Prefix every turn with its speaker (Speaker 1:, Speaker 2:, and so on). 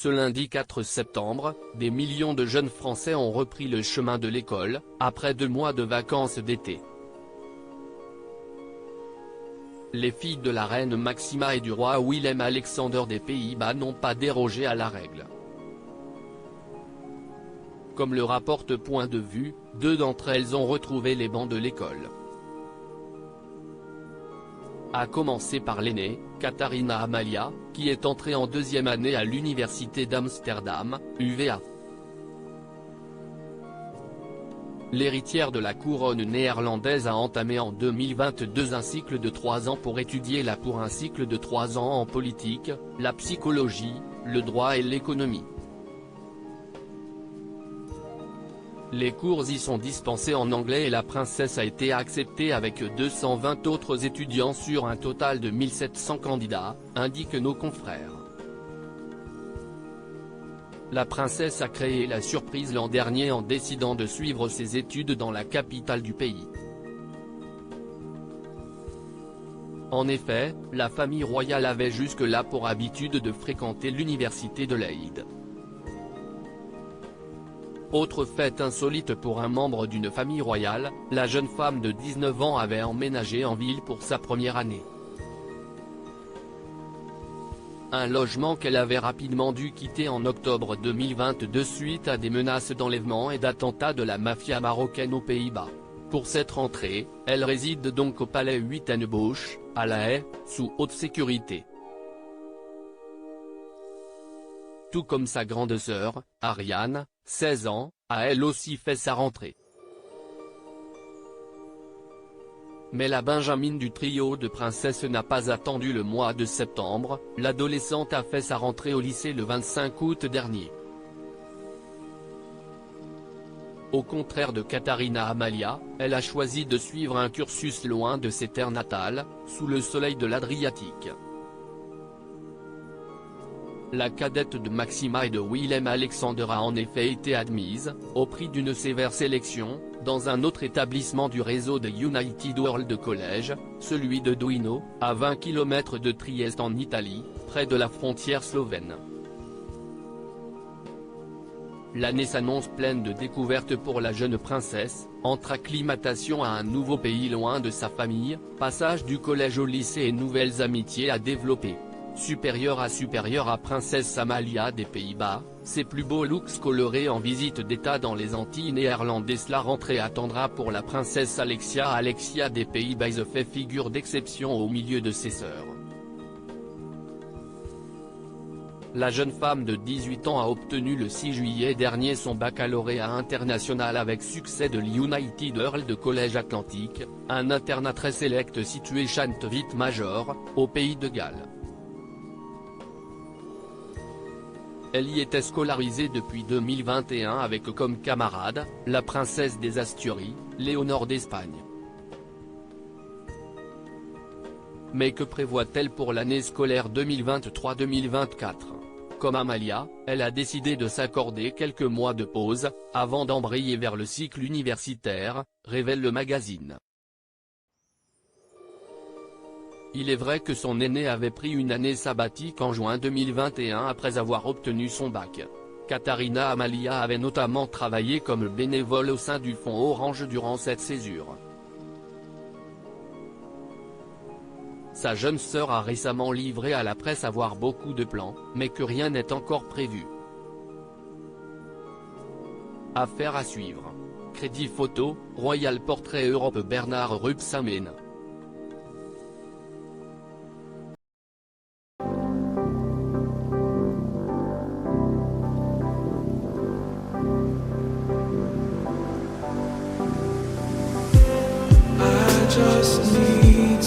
Speaker 1: Ce lundi 4 septembre, des millions de jeunes Français ont repris le chemin de l'école, après 2 mois de vacances d'été. Les filles de la reine Maxima et du roi Willem-Alexander des Pays-Bas n'ont pas dérogé à la règle. Comme le rapporte Point de Vue, 2 d'entre elles ont retrouvé les bancs de l'école. À commencer par l'aînée, Katharina Amalia, qui est entrée en 2e année à l'université d'Amsterdam, UvA. L'héritière de la couronne néerlandaise a entamé en 2022 un cycle de 3 ans pour étudier un cycle de 3 ans en politique, la psychologie, le droit et l'économie. Les cours y sont dispensés en anglais et la princesse a été acceptée avec 220 autres étudiants sur un total de 1700 candidats, indiquent nos confrères. La princesse a créé la surprise l'an dernier en décidant de suivre ses études dans la capitale du pays. En effet, la famille royale avait jusque-là pour habitude de fréquenter l'université de Leyde. Autre fait insolite pour un membre d'une famille royale, la jeune femme de 19 ans avait emménagé en ville pour sa première année. Un logement qu'elle avait rapidement dû quitter en octobre 2022 suite à des menaces d'enlèvement et d'attentats de la mafia marocaine aux Pays-Bas. Pour cette rentrée, elle réside donc au palais Huitenbosch, à La Haye, sous haute sécurité. Tout comme sa grande sœur, Ariane, 16 ans, a elle aussi fait sa rentrée. Mais la benjamine du trio de princesses n'a pas attendu le mois de septembre, l'adolescente a fait sa rentrée au lycée le 25 août dernier. Au contraire de Katharina Amalia, elle a choisi de suivre un cursus loin de ses terres natales, sous le soleil de l'Adriatique. La cadette de Maxima et de Willem-Alexander a en effet été admise, au prix d'une sévère sélection, dans un autre établissement du réseau de United World College, celui de Duino, à 20 km de Trieste en Italie, près de la frontière slovène. L'année s'annonce pleine de découvertes pour la jeune princesse, entre acclimatation à un nouveau pays loin de sa famille, passage du collège au lycée et nouvelles amitiés à développer. Supérieure à princesse Amalia des Pays-Bas, ses plus beaux looks colorés en visite d'état dans les Antilles néerlandaises. La rentrée attendra pour la princesse Alexia des Pays-Bas fait figure d'exception au milieu de ses sœurs. La jeune femme de 18 ans a obtenu le 6 juillet dernier son baccalauréat international avec succès de l'United World College Atlantique, un internat très sélect situé Chantevit Major, au Pays de Galles. Elle y était scolarisée depuis 2021 avec comme camarade, la princesse des Asturies, Léonore d'Espagne. Mais que prévoit-elle pour l'année scolaire 2023-2024 ? Comme Amalia, elle a décidé de s'accorder quelques mois de pause, avant d'embrayer vers le cycle universitaire, révèle le magazine. Il est vrai que son aîné avait pris une année sabbatique en juin 2021 après avoir obtenu son bac. Katharina Amalia avait notamment travaillé comme bénévole au sein du fonds Orange durant cette césure. Sa jeune sœur a récemment livré à la presse avoir beaucoup de plans, mais que rien n'est encore prévu. Affaire à suivre. Crédit photo, Royal Portrait Europe Bernard Rupsamen.
Speaker 2: Just need